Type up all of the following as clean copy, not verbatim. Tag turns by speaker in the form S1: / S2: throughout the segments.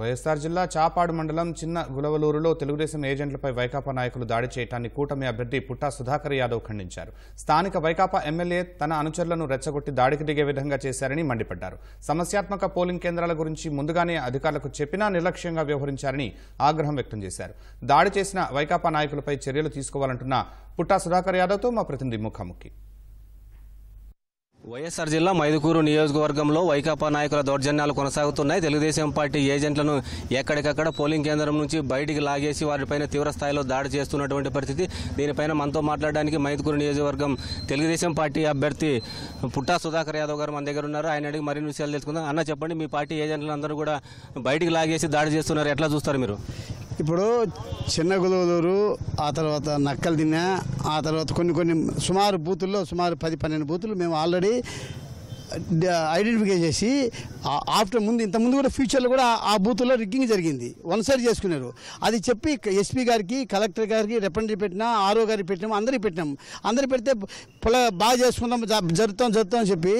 S1: వైఎస్ఆర్ జిల్లా చాపాడు మండలం చిన్న గులవలూరులో తెలుగుదేశం ఏజెంట్లపై వైకాపా నాయకులు దాడి చేయడాన్ని కూటమి అభ్యర్థి పుట్టా సుధాకర్ యాదవ్ ఖండించారు. స్థానిక వైకాపా ఎమ్మెల్యే తన అనుచరులను రెచ్చగొట్టి దాడికి దిగే విధంగా చేశారని మండిపడ్డారు. సమస్యాత్మక పోలింగ్ కేంద్రాల గురించి ముందుగానే అధికారులకు చెప్పినా నిర్లక్ష్యంగా వ్యవహరించారని ఆగ్రహం వ్యక్తం చేశారు. దాడి చేసిన వైకాపా నాయకులపై చర్యలు తీసుకోవాలంటున్న పుట్టా సుధాకర్ యాదవ్తో మా ప్రతినిధి ముఖాముఖి.
S2: వైఎస్ఆర్ జిల్లా మైదుకూరు నియోజకవర్గంలో వైకాపా నాయకుల దౌర్జన్యాలు కొనసాగుతున్నాయి. తెలుగుదేశం పార్టీ ఏజెంట్లను ఎక్కడికక్కడ పోలింగ్ కేంద్రం నుంచి బయటికి లాగేసి వారిపైన తీవ్ర స్థాయిలో దాడి చేస్తున్నటువంటి పరిస్థితి. దీనిపైన మనతో మాట్లాడడానికి మైదుకూరు నియోజకవర్గం తెలుగుదేశం పార్టీ అభ్యర్థి పుట్టా సుధాకర్ యాదవ్ గారు మన దగ్గర ఉన్నారు. ఆయన అడిగి మరిన్ని విషయాలు తెలుసుకుందాం. అన్న, చెప్పండి, మీ పార్టీ ఏజెంట్లందరూ కూడా బయటికి లాగేసి దాడి చేస్తున్నారు, ఎట్లా చూస్తారు మీరు?
S3: ఇప్పుడు చిన్న గులవలూరు, ఆ తర్వాత నక్కలు దిన్న, ఆ తర్వాత కొన్ని సుమారు బూతుల్లో సుమారు 10-12 బూతులు మేము ఆల్రెడీ ఐడెంటిఫై చేసి ఇంతకుముందు కూడా ఫ్యూచర్లో కూడా ఆ బూతుల్లో రిగ్గింగ్ జరిగింది, వన్ సైడ్ చేసుకున్నారు. అది చెప్పి ఎస్పీ గారికి, కలెక్టర్ గారికి రిప్రజెంటేటివ్ పెట్టినా, ఆర్ఓ గారికి పెట్టినాము, అందరికి పెడితే బాగా చేసుకుందాం, జరుగుతాం అని చెప్పి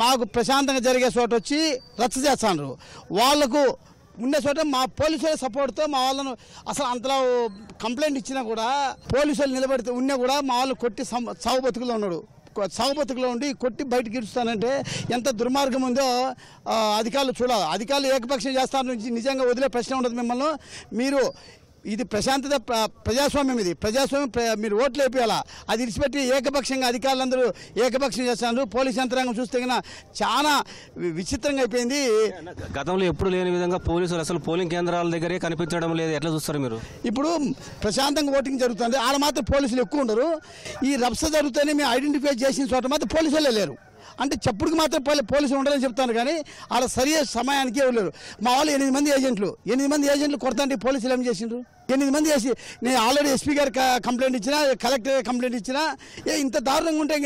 S3: మాకు ప్రశాంతంగా జరిగే చోట వచ్చి రచ్చ చేస్తాను. వాళ్లకు ఉండే చోట మా పోలీసుల సపోర్ట్తో మా వాళ్ళను అసలు అంతలా కంప్లైంట్ ఇచ్చినా కూడా పోలీసులు నిలబెడితే ఉన్నా కూడా మా వాళ్ళు కొట్టి సాగు బతుకులో ఉన్నాడు. సాగు బతుకులో ఉండి కొట్టి బయటకి ఇడుస్తానంటే ఎంత దుర్మార్గం ఉందో అధికారులు చూడాలి. అధికారులు ఏకపక్షం చేస్తారు నుంచి నిజంగా వదిలే ప్రశ్న ఉండదు. మిమ్మల్ని మీరు ఇది ప్రశాంతత, ప్రజాస్వామ్యం, ఇది ప్రజాస్వామ్యం, మీరు ఓట్లు వేయాలా. అది విడిచిపెట్టి ఏకపక్షంగా అధికారులందరూ ఏకపక్షం చేస్తున్నారు. పోలీస్ యంత్రాంగం చూస్తే కన్నా చాలా విచిత్రంగా అయిపోయింది.
S2: గతంలో ఎప్పుడు లేని విధంగా పోలీసులు అసలు పోలింగ్ కేంద్రాల దగ్గరే కనిపించడం లేదు, ఎట్లా చూస్తారు మీరు?
S3: ఇప్పుడు ప్రశాంతంగా ఓటింగ్ జరుగుతుంది, ఆడ మాత్రం పోలీసులు ఎక్కువ ఉండరు. ఈ రభస జరుగుతూనే మేము ఐడెంటిఫై చేసిన చోట మాత్రం పోలీసులే లేరు. అంటే చెప్పుడుకి మాత్రం పోలీసులు ఉండాలని చెప్తాను, కానీ అలా సరి సమయానికి ఎవరు. మా వాళ్ళు 8 మంది ఏజెంట్లు కొడతాంటే పోలీసులు ఏం చేసిండ్రు? 8 మంది చేసి నేను ఆల్రెడీ ఎస్పీ గారికి కంప్లైంట్ ఇచ్చినా, కలెక్టర్ కంప్లైంట్ ఇచ్చినా, ఇంత దారుణంగా ఉంటే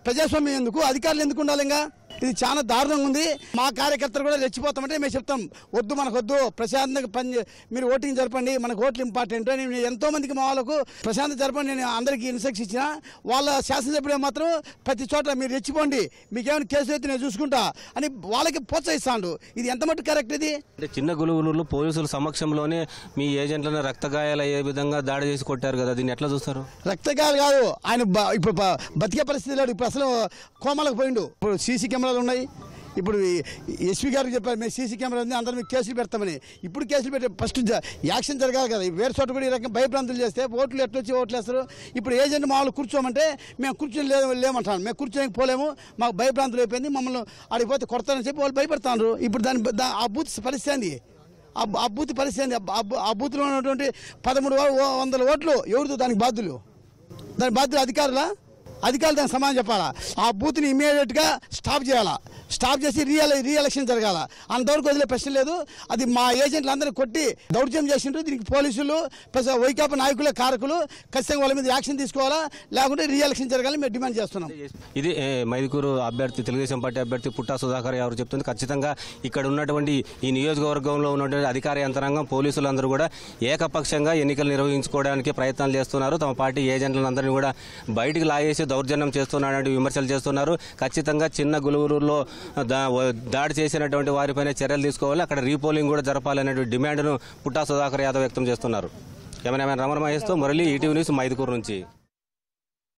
S3: ప్రజాస్వామ్యం ఎందుకు, అధికారులు ఎందుకు ఉండాలి? ఇంకా ఇది చాలా దారుణంగా ఉంది. మా కార్యకర్తలు కూడా రెచ్చిపోతామంటే మేము చెప్తాం, వద్దు, మనకొద్దు, ప్రశాంతంగా మీరు ఓటింగ్ జరపండి, మనకు ఓట్లు ఇంపార్టెంట్ అని ఎంతో మందికి మా వాళ్ళకు ప్రశాంతంగా జరపండి నేను అందరికీ ఇన్స్ట్రక్షన్ ఇచ్చిన. వాళ్ళ శాసనసభ్యులు మాత్రం ప్రతి చోట మీరు రెచ్చిపోండి, మీకేమైనా కేసులు అయితే నేను చూసుకుంటా అని వాళ్ళకి ప్రోత్సహిస్తాడు. ఇది ఎంత మటు కరెక్ట్? ఇది
S2: అంటే చిన్న గులుగులూరులో పోలీసుల సమక్షంలోనే మీ ఏజెంట్లను రక్తగాయాలు అయ్యే విధంగా దాడి చేసి కొట్టారు కదా, దీన్ని ఎట్లా చూస్తారు?
S3: రక్తగాయాలు కాదు, ఆయన ఇప్పుడు బతికే పరిస్థితి లేడు. ఇప్పుడు అసలు కోమలకు పోయిండు. ఇప్పుడు సీసీ కెమెరాలు ఉన్నాయి. ఇప్పుడు ఎస్పీ గారికి చెప్పారు, మేము సీసీ కెమెరా ఉంది, అందరూ మీకు కేసులు పెడతామని. ఇప్పుడు కేసులు పెట్టి ఫస్ట్ యాక్షన్ జరగాలి కదా. వేరే చోట కూడా ఈ రకం భయభ్రాంతులు చేస్తే ఓట్లు ఎట్లొచ్చి ఓట్లు వేస్తారు. ఇప్పుడు ఏజెంట్ మామూలు కూర్చోమంటే మేము కూర్చొని లేమంటాను, మేము కూర్చొని పోలేము, మాకు భయభ్రాంతులు అయిపోయింది, మమ్మల్ని అడిగిపోతే కొడతానని చెప్పి వాళ్ళు భయపడతారు. ఇప్పుడు ఆ బూత్ పరిస్థితి ఏంది? ఆ బూత్ పరిస్థితి ఆ బూత్లో ఉన్నటువంటి 1300 ఓట్లు ఎవరితో దానికి బాధ్యులు? దాని బాధ్యులు అధికారులు దానికి సమాధానం చెప్పాలా. ఆ బూత్ని ఇమీడియట్గా స్టాప్ చేయాలా, స్టాప్ చేసి రీఎలక్షన్ జరగాల. అంతవరకు వదిలే ప్రశ్న లేదు. అది మా ఏజెంట్లు అందరూ కొట్టి దౌర్జన్యం చేసిండ్రు. దీనికి పోలీసులు ప్లస్ వైకాపా నాయకుల కారకులు ఖచ్చితంగా వాళ్ళ మీద యాక్షన్ తీసుకోవాలా, లేకుంటే రీఎలక్షన్ జరగాలని మేము డిమాండ్ చేస్తున్నాం.
S2: ఇది మైదుకూరు అభ్యర్థి, తెలుగుదేశం పార్టీ అభ్యర్థి పుట్టా సుధాకర్ ఎవరు చెప్తుంది. ఖచ్చితంగా ఇక్కడ ఉన్నటువంటి ఈ నియోజకవర్గంలో ఉన్నటువంటి అధికార యంత్రాంగం, పోలీసులందరూ కూడా ఏకపక్షంగా ఎన్నికలు నిర్వహించుకోవడానికి ప్రయత్నాలు చేస్తున్నారు. తమ పార్టీ ఏజెంట్లందరినీ కూడా బయటికి లాగేసి దౌర్జన్యం చేస్తున్నారంటే విమర్శలు చేస్తున్నారు. ఖచ్చితంగా చిన్న గులుగులూరులో దాడి చేసినటువంటి వారిపైన చర్యలు తీసుకోవాలి, అక్కడ రీపోలింగ్ కూడా జరపాలనే డిమాండ్ను పుట్టా సుధాకర్ యాదవ్ వ్యక్తం చేస్తున్నారు. కెమెరామెన్ రమణ మహేష్తో మురళి, ఈటీవీ న్యూస్, మైదుకూరు నుంచి.